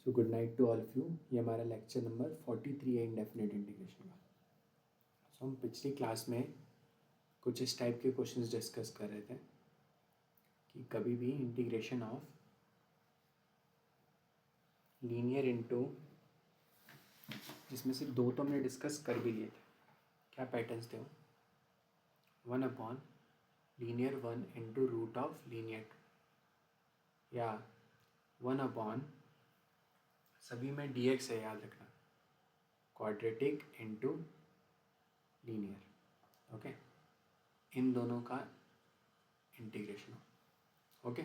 So good night to all of you. ये हमारा lecture number 43 है इंडेफिनिट इंटीग्रेशन का। सो हम पिछली क्लास में कुछ इस टाइप के क्वेश्चंस डिस्कस कर रहे थे कि कभी भी इंटीग्रेशन ऑफ लीनियर इनटू, जिसमें से दो तो हमने डिस्कस कर भी लिए थे। क्या पैटर्न्स थे वो? 1/((1) इंटू रूट ऑफ लीनियर 2, या 1/, सभी में dx है याद रखना, क्वाड्रेटिक इंटू लीनियर। ओके, इन दोनों का इंटीग्रेशन। ओके,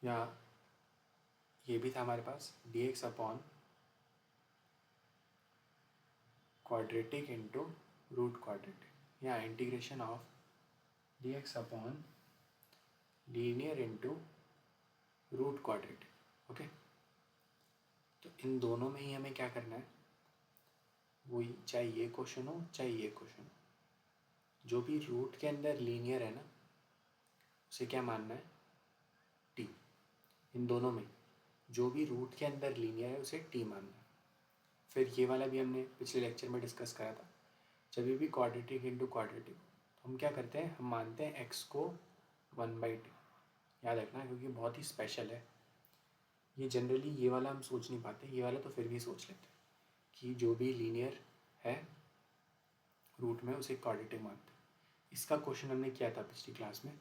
या ये भी था हमारे पास dx upon quadratic into root quadratic, या integration of dx upon linear into root quadratic. Okay, तो इन दोनों में ही हमें क्या करना है, वही चाहे ये क्वेश्चन हो चाहे ये क्वेश्चन हो, जो भी रूट के अंदर लीनियर है ना, उसे क्या मानना है, t। इन दोनों में जो भी रूट के अंदर लीनियर है उसे t मानना है। फिर ये वाला भी हमने पिछले लेक्चर में डिस्कस करा था, जब भी क्वाड्रेटिक इंटू क्वाड्रेटिक तो हम क्या करते हैं, हम मानते हैं x को 1/2। याद रखना क्योंकि बहुत ही स्पेशल है ये। जनरली ये वाला हम सोच नहीं पाते, ये वाला तो फिर भी सोच लेते हैं कि जो भी लीनियर है रूट में उसे क्वाड्रेटिक मानते हैं। इसका क्वेश्चन हमने किया था पिछली क्लास में,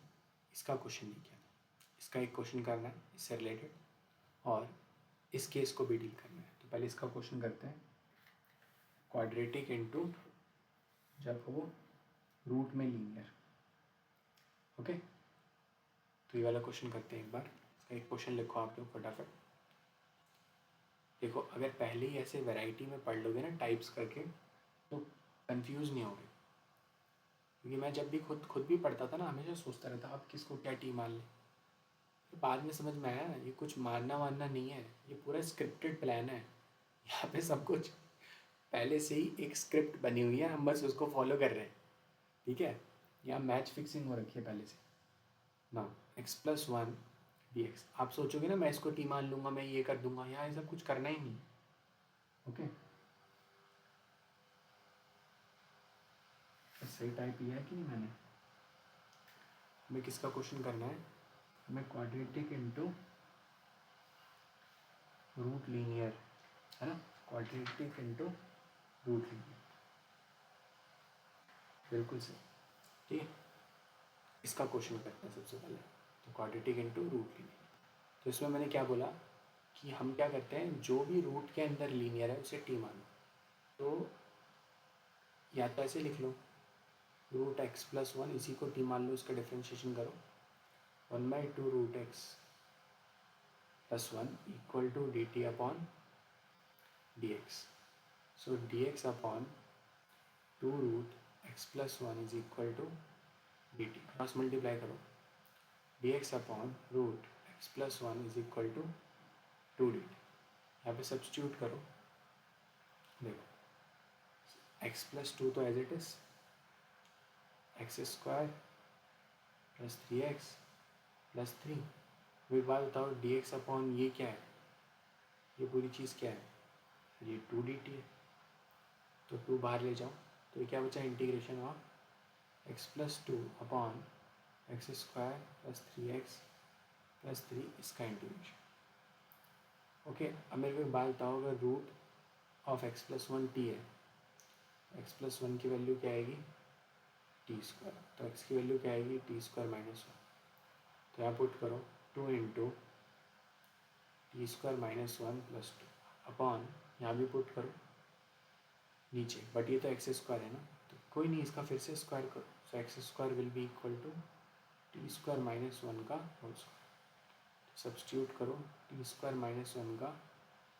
इसका क्वेश्चन नहीं किया था। इसका एक क्वेश्चन करना है इससे रिलेटेड, और इस केस को भी डील करना है। तो पहले इसका क्वेश्चन करते हैं, क्वाड्रेटिक इंटू जब हो रूट में लीनियर। ओके, तो ये वाला क्वेश्चन करते हैं एक बार। इसका एक क्वेश्चन लिखो आप लोग फटाफट। देखो, अगर पहले ही ऐसे वैरायटी में पढ़ लोगे ना टाइप्स करके, तो कंफ्यूज नहीं होगे। क्योंकि मैं जब भी खुद भी पढ़ता था ना, हमेशा सोचता रहता अब किसको क्या टी मान ले। फिर बाद में समझ में आया ये कुछ मानना वानना नहीं है, ये पूरा स्क्रिप्टेड प्लान है। यहाँ पे सब कुछ पहले से ही एक स्क्रिप्ट बनी हुई है, हम बस उसको फॉलो कर रहे हैं। ठीक है, यहाँ मैच फिक्सिंग हो रखी है पहले से ना। x+1 dx, आप सोचोगे ना मैं इसको टी मान लूँगा, मैं ये कर दूंगा, यहाँ ये सब कुछ करना ही नहीं। ओके, सही टाइप किया है कि नहीं मैंने? हमें किसका क्वेश्चन करना है, हमें क्वाड्रेटिक इंटू रूट लीनियर है ना, क्वाड्रेटिक इंटू रूट लीनियर, बिल्कुल सही। ठीक है, इसका क्वेश्चन करते हैं सबसे पहले। तो क्वाड्रेटिक इंटू रूट लीनियर, तो इसमें मैंने क्या बोला कि हम क्या करते हैं, जो भी रूट के अंदर लीनियर है उसे टी मानो। तो या तो ऐसे लिख लो, रूट x+1 इसी को टी मान लो, इसका डिफ्रेंशिएशन करो, 1/2 root x+1 equal to dt upon dx। So dx upon 2 root x+1 is equal to dt, cross multiply करो, dx upon root x+1 is equal to 2dt। यहाँ पे सब्सटीट्यूट करो, देखो x+2 तो as it is x² plus 3x plus 3। एक बात बताओ, dx upon ये क्या है, ये पूरी चीज़ क्या है, ये 2dt है। तो 2 बाहर ले जाओ, तो ये क्या बचा, integration of x+2 upon x² plus 3x plus 3, इसका इंटीग्रेशन। ओके, अब मेरे को एक बात बताओ, अगर रूट ऑफ x+1 t है, x+1 की वैल्यू क्या आएगी, t², तो x की वैल्यू क्या आएगी, t² माइनस 1। तो यहाँ पुट करो 2 into t² minus 1 plus 2 upon, यहाँ भी पुट करो नीचे, बट ये तो x² है ना, तो कोई नहीं, इसका फिर से स्क्वायर करो। So x² will be equal to t² minus 1 का होल स्क्वायर। सब्सटीट्यूट करो, t² माइनस 1 का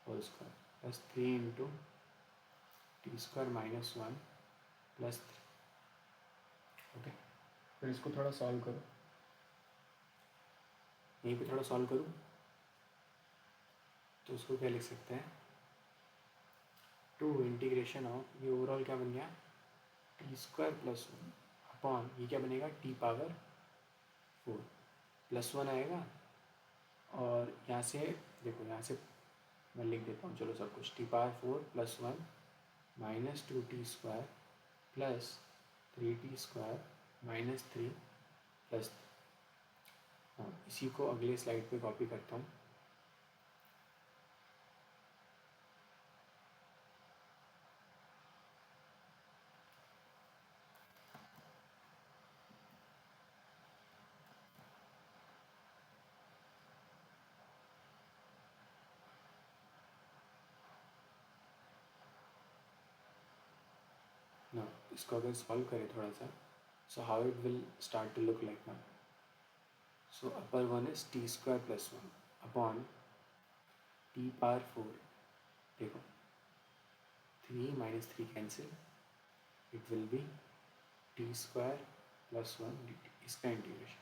whole square plus 3 into t² minus 1 plus 3। Okay, फिर इसको थोड़ा सॉल्व करो, यहीं पे थोड़ा सॉल्व करूँ तो उसको क्या लिख सकते हैं, 2 इंटीग्रेशन ऑफ, ये ओवरऑल क्या बन गया, t² प्लस 1 अपॉन, ये क्या बनेगा, t पावर 4 प्लस 1 आएगा, और यहाँ से देखो, यहाँ से मैं लिख देता हूँ, चलो सब कुछ, T power 4 + 1 -2t² plus 3t² -3 plus. हाँ, इसी को अगले स्लाइड पे कॉपी करता हूँ। ना इसको अगर सॉल्व करें थोड़ा सा, so how it will start to look like ना। So upper one is t² + 1 upon t power 4। देखो 3 - 3 cancel, it will be t² + 1 dt। इसका इंटीग्रेशन।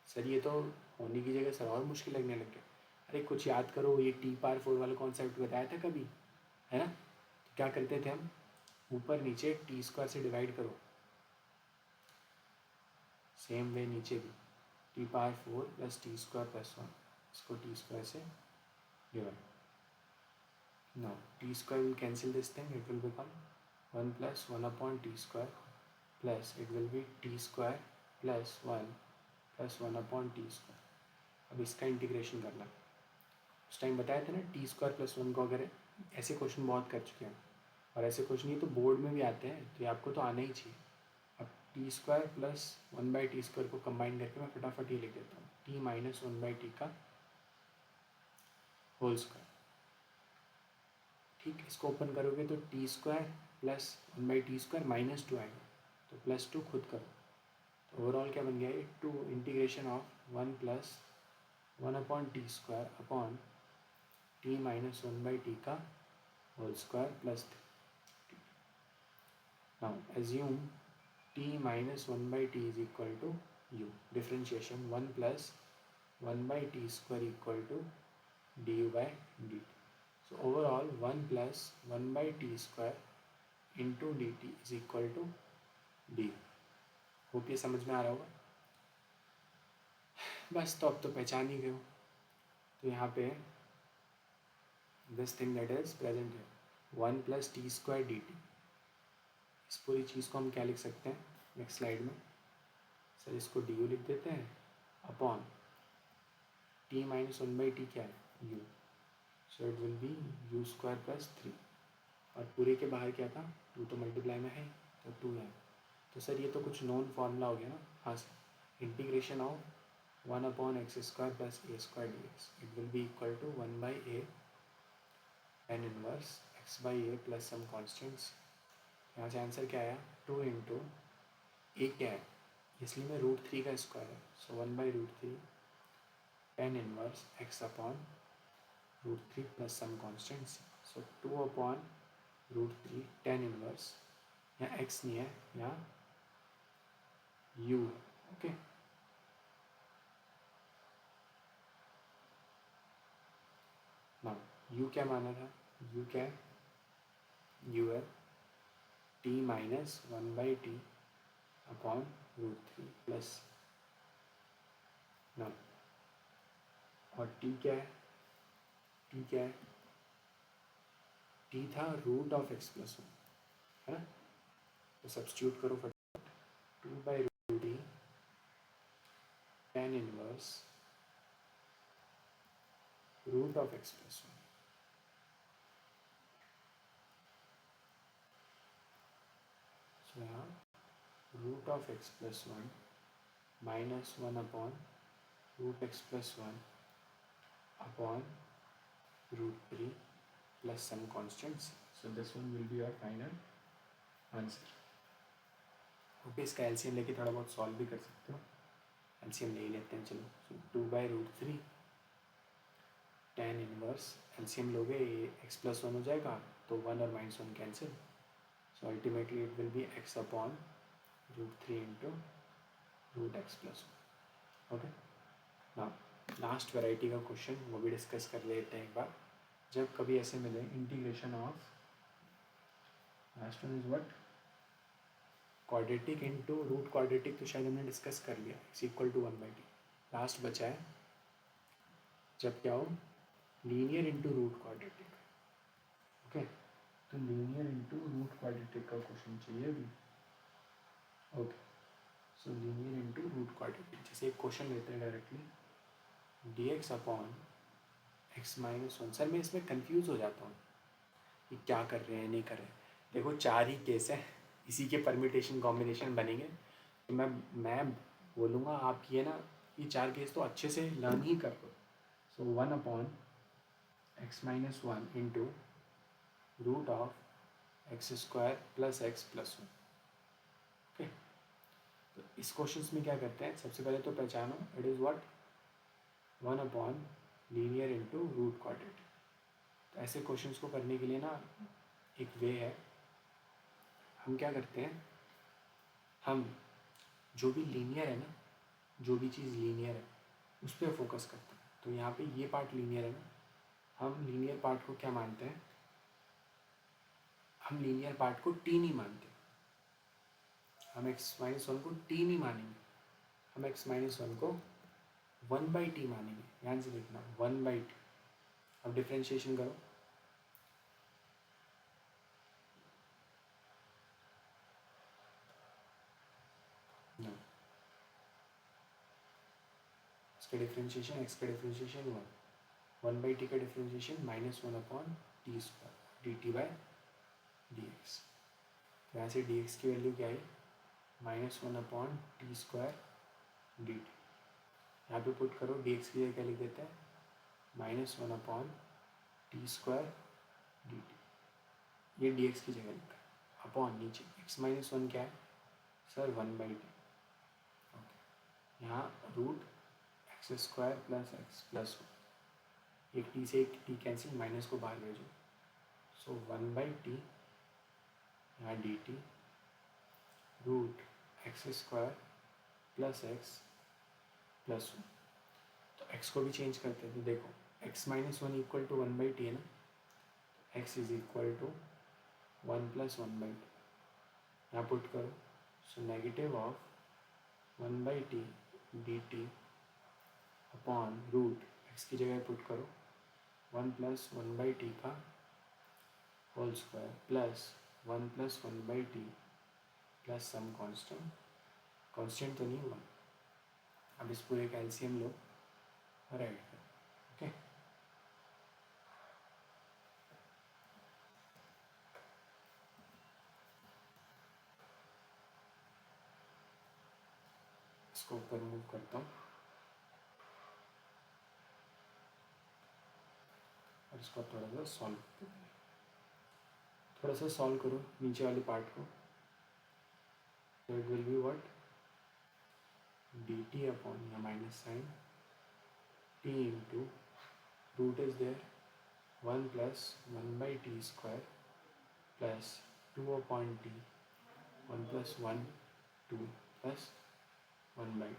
सर ये तो होने की जगह सर और मुश्किल लगने लग गया। अरे कुछ याद करो, ये t पावर 4 वाला कॉन्सेप्ट बताया था कभी, है ना? तो क्या करते थे हम, ऊपर नीचे t² से डिवाइड करो, सेम वे नीचे भी t पावर 4 + t² + 1, इसको t² से divide. now t² will cancel this thing, it will become 1 + 1 upon t² plus it will be t² + 1 + 1 upon t²। अब इसका इंटीग्रेशन करना। उस टाइम बताया था ना, t² + 1 को अगर ऐसे क्वेश्चन बहुत कर चुके हैं, और ऐसे क्वेश्चन ये तो बोर्ड में भी आते हैं, तो ये आपको तो आना ही चाहिए। अब t² + 1/t² को कंबाइन करके मैं फटाफट ये लिख देता हूँ, t - 1/t का होल स्क्वायर। ठीक, इसको ओपन करोगे तो t² + 1/t² -2 आएगा, तो +2 खुद करो। तो ओवरऑल क्या बन गया ये, 2 integration of 1 + 1 upon t² upon t - 1/t का whole square plus 3। Now assume t - 1/t is equal to u। Differentiation 1 + 1/t² equal to du/dt। So overall 1 + 1/t² into dt is equal to d। Hope ये समझ में आ रहा होगा। बस तो अब तो पहचान ही गए हो। तो यहाँ पे this thing that is present है 1 + t² dt। इस पूरी चीज़ को हम क्या लिख सकते हैं नेक्स्ट स्लाइड में, सर इसको du लिख देते हैं अपॉन t - 1/t क्या है u, so it will B u² + 3। और पूरे के बाहर क्या था, 2 तो मल्टीप्लाई में है, तो 2 है। तो सर ये तो कुछ नोन फार्मूला हो गया ना। हाँ sir, integration of 1 upon x² + a² dx, it will be equal to 1/a tan inverse x/a plus some constants. यहाँ से आंसर क्या आया, 2 इंटू ए क्या है, इसलिए मैं √3 का स्क्वायर है, so 1/√3 tan inverse x upon √3 plus some constants, so 2 upon √3 tan inverse, यहाँ x नहीं है, यहाँ u है। ओके, ना u क्या माना था, u क्या है, u है t - 1/t अपॉन √3 प्लस ना, और t क्या है, t क्या है, t था √(x+1), है ना? तो सब्स्टिट्यूट करो फटाफट, 2/√t tan इनवर्स √(x+1). सो यहाँ √(x+1) -1 upon √(x+1) upon √3 plus some constants, so this one will be your final answer. Okay, इसका एलसीएम लेके थोड़ा बहुत सॉल्व भी कर सकते हो। एलसीएम ले ही लेते हैं, चलो। सो 2/√3 tan इनवर्स, एलसीएम लोगे ये x+1 हो जाएगा, तो 1 और -1 cancel, so ultimately it will B x upon √3 into √x+1। Okay, ना लास्ट वेराइटी का क्वेश्चन वो भी डिस्कस कर लेते हैं एक बार। जब कभी ऐसे मिले integration of, last one is what, quadratic into root quadratic, तो शायद हमने डिस्कस कर लिया, is equal to 1/t। Last बचा है जब क्या हो, linear into root quadratic. Okay, तो लीनियर इंटू रूट क्वाड्रेटिक का क्वेश्चन चाहिए अभी। Okay, so linear into root quadratic, जैसे एक क्वेश्चन लेते हैं directly, d x upon x minus one. Sir मैं इसमें कंफ्यूज हो जाता हूँ कि क्या कर रहे हैं नहीं कर रहे हैं। देखो 4 ही केस है, इसी के परम्यूटेशन कॉम्बिनेशन बनेंगे, तो मैं बोलूँगा आप ये ना, ये 4 केस तो अच्छे से लर्न ही कर लो। सो 1 अपॉन x minus one into root of x square plus x plus one. Okay, तो इस क्वेश्चन में क्या करते हैं, सबसे पहले तो पहचानो it is what, 1 upon linear into root quadratic. तो ऐसे क्वेश्चंस को करने के लिए ना एक वे है, हम क्या करते हैं, हम जो भी लीनियर है ना, जो भी चीज़ लीनियर है उस पर फोकस करते हैं। तो यहाँ पे ये पार्ट लीनियर है ना, हम लीनियर पार्ट को क्या मानते हैं, हम लीनियर पार्ट को टी नहीं मानते, हम एक्स माइनस वन को टी नहीं मानेंगे, हम एक्स माइनस वन को 1/t मानेंगे। ध्यान से देखना, 1/t। अब डिफ्रेंशिएशन करो, no. इसका डिफ्रेंशिएशन, एक्स का डिफ्रेंशिएशन 1/t का differentiation -1/t square dt by dx। तो यहाँ से dx की वैल्यू क्या आई, -1/t स्क्वायर dt। यहाँ पे पुट करो, dx की जगह क्या लिख देते हैं, -1/t स्क्वायर dt। ये dx की जगह लिखा है, अपॉन नीचे x माइनस वन क्या है सर, 1/t। यहाँ root x square plus x plus one, एक टी से एक टी कैंसिल, माइनस को बाहर भेजो, सो 1/t यहाँ d t root x square plus x plus one. तो एक्स को भी चेंज करते हैं, तो देखो x minus one equal to 1/t है ना, x is equal to 1 + 1/t। यहाँ पुट करो, so negative of 1/t dt upon root x की जगह पुट करो 1 + 1/t का whole square plus 1 + 1/t plus some constant, constant तो नहीं हुआ। अब इस पूरे का एलसीएम लो और ऐड करो। ओके, इसको ऊपर मूव करता हूँ और इसको थोड़ा सा सॉल्व करो, थोड़ा सा सॉल्व करो नीचे वाले पार्ट को। तो it will be what, dt upon या minus sine t into root is there 1 + 1/t square plus 2/t 1 + 1 2 प्लस 1/t।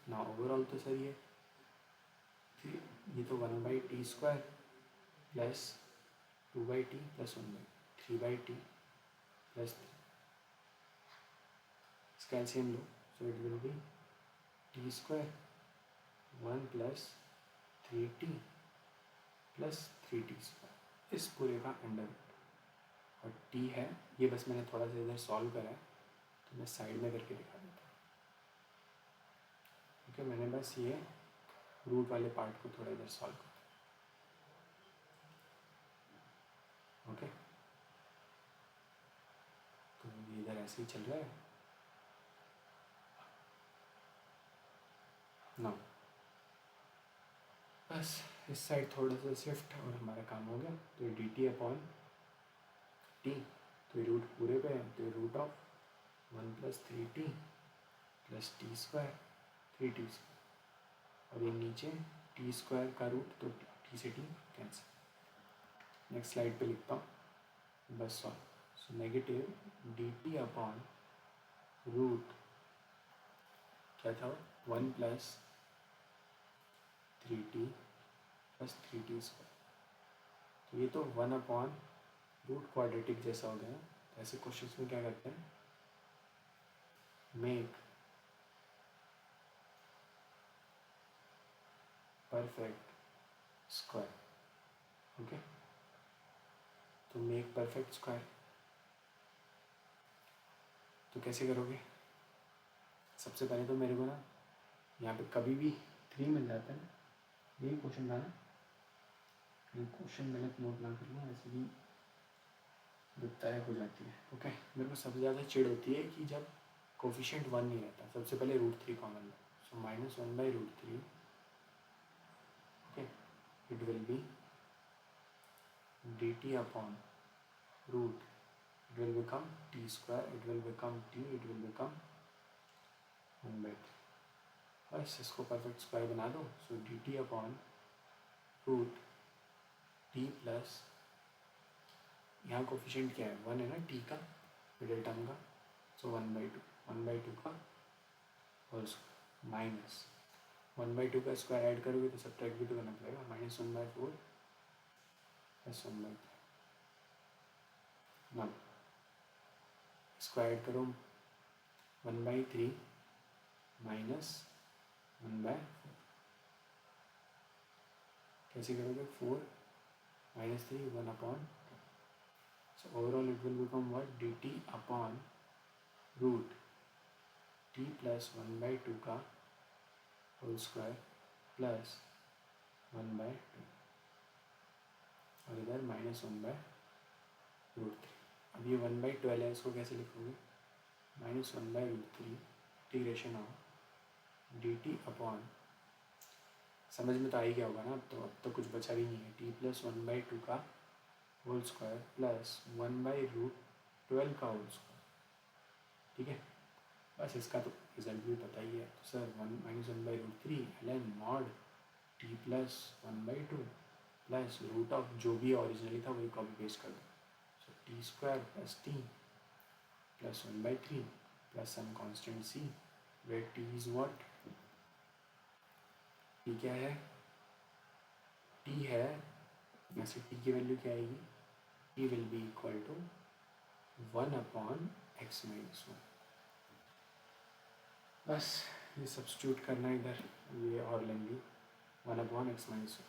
ना ओवरऑल तो सही है, ये तो 1/t square plus 2/t plus 1/t 3/t plus 3। इसका LCM low, so it will B T square 1 + 3t plus 3t square, इस पूरे का अंडर। और t है, ये बस मैंने थोड़ा सा इधर सॉल्व करा है, तो मैं साइड में करके दिखा देता हूँ। ओके, मैंने बस ये रूट वाले पार्ट को थोड़ा इधर सॉल्व करा। ओके, तो ये इधर ऐसे ही चल रहा है ना, बस इस साइड थोड़ा सा शिफ्ट और हमारा काम हो गया। तो डी टी अपॉन टी, तो ये रूट पूरे पे है, तो root of 1 + 3t plus t square 3t square, और ये नीचे टी स्क्वायर का रूट, तो टी से टी कैंसिल। नेक्स्ट स्लाइड पे लिखता हूँ, बस सॉल्व। So negative d t upon root क्या था, 1 + 3t प्लस 3t स्क्वायर। तो ये तो 1/रूट क्वाड्रेटिक जैसा हो गया। तो ऐसे क्वेश्चन में क्या करते हैं, मेक perfect square. ओके, तो मेक परफेक्ट स्क्वायर तो कैसे करोगे? सबसे पहले तो मेरे को ना यहाँ पे कभी भी 3 मिल जाता है, यही क्वेश्चन था ना, क्वेश्चन गलत नोट ना कर लो, ऐसे भी तय हो जाती है। ओके, मेरे को सबसे ज़्यादा चिढ़ होती है कि जब कोफिशिएंट 1 नहीं रहता। सबसे पहले √3 कॉमन लो, so -1/√3, okay, it will be dt upon root, it will become t square, it will become t, it will become 1/3। बस इसको परफेक्ट स्क्वायर बना दो, so dt upon root t plus, यहाँ कोफिशिएंट क्या है? 1 है ना t का, मिडिल टर्म का, सो 1/2 का होल स्क्वायर माइनस 1/2 का स्क्वायर ऐड करोगे तो सब्ट्रैक्ट भी तो करना पड़ेगा, -1/4 प्लस 1/3। ना स्क्वायर ऐड करो 1/3 माइनस 1/4, कैसे करोगे? 4 - 3 1/2, so overall it will become what? dt upon root t plus 1/2 का होल स्क्वायर प्लस 1/2 और इधर -1/√3। अब ये 1/12 है, इसको कैसे लिखोगे? -1/√3 इंटीग्रेशन ऑफ dt अपॉन, समझ में तो आ ही गया होगा ना, अब तो कुछ बचा भी नहीं है, t प्लस 1/2 का होल स्क्वायर प्लस 1/√12 का होल स्क्वायर। ठीक है, बस इसका तो रिजल्ट भी पता ही है। तो sir -1/√3 ln mod t plus 1/2 plus root of जो भी ओरिजिनली था वही कॉपी पेस्ट कर दो, so t square plus t plus 1/3 plus some constant c, where t is what? t क्या है? t है, वैसे t की वैल्यू क्या आएगी? t will be equal to 1/x-1। बस ये सब्स्टिट्यूट करना है इधर, ये और लेंगे 1/x-1।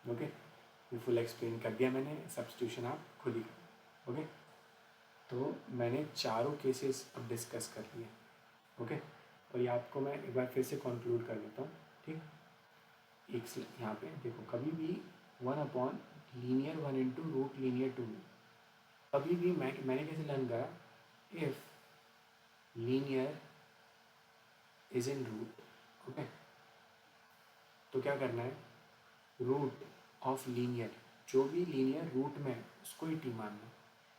ओके, ये फुल एक्सप्लेन कर दिया मैंने, सब्स्टिट्यूशन आप खुद ही करो। ओके, तो मैंने चारों केसेस अब डिस्कस कर लिए। ओके, और ये आपको मैं एक बार फिर से कंक्लूड कर देता हूँ। ठीक, एक यहाँ पे देखो, कभी भी 1/लीनियर 1 इंटू रूट लीनियर 2, कभी भी मैंने कैसे लर्न करा? If linear is in root, okay, तो क्या करना है? रूट ऑफ लीनियर, जो भी लीनियर रूट में है उसको ही टी मानना।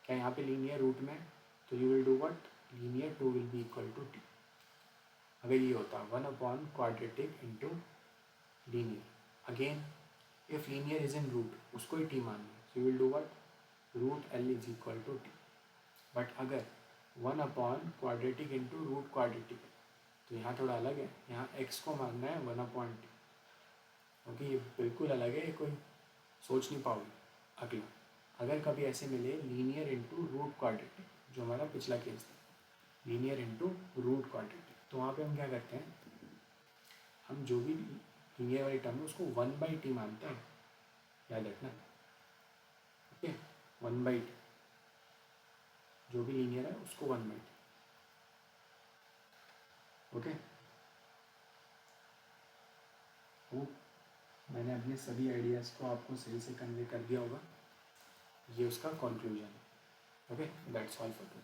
क्या यहाँ पे लीनियर रूट में, तो you will do what? Linear 2 will be equal to T. अगर ये होता quadratic into linear, again if linear is in root, उसको ही टी मानना, so you will do what? Root L is equal to T. But अगर quadratic into root quadratic, तो यहाँ थोड़ा अलग है, यहाँ x को मानना है 1/t। ओके, ये बिल्कुल अलग है, ये कोई सोच नहीं पाओगे। अगला, अगर कभी ऐसे मिले लीनियर इंटू रूट क्वाड्रेटिक, जो हमारा पिछला केस था, लीनियर इंटू रूट क्वाड्रेटिक, तो वहाँ पे हम क्या करते हैं? हम जो भी लीनियर वाली टर्म है उसको 1/t मानते हैं, याद रखना। ओके, 1/t, जो भी लीनियर है उसको 1/t। ओके, मैंने अपने सभी आइडियाज़ को आपको सही से कन्वे कर दिया होगा। ये उसका कंक्लूजन है। Okay, that's all for today.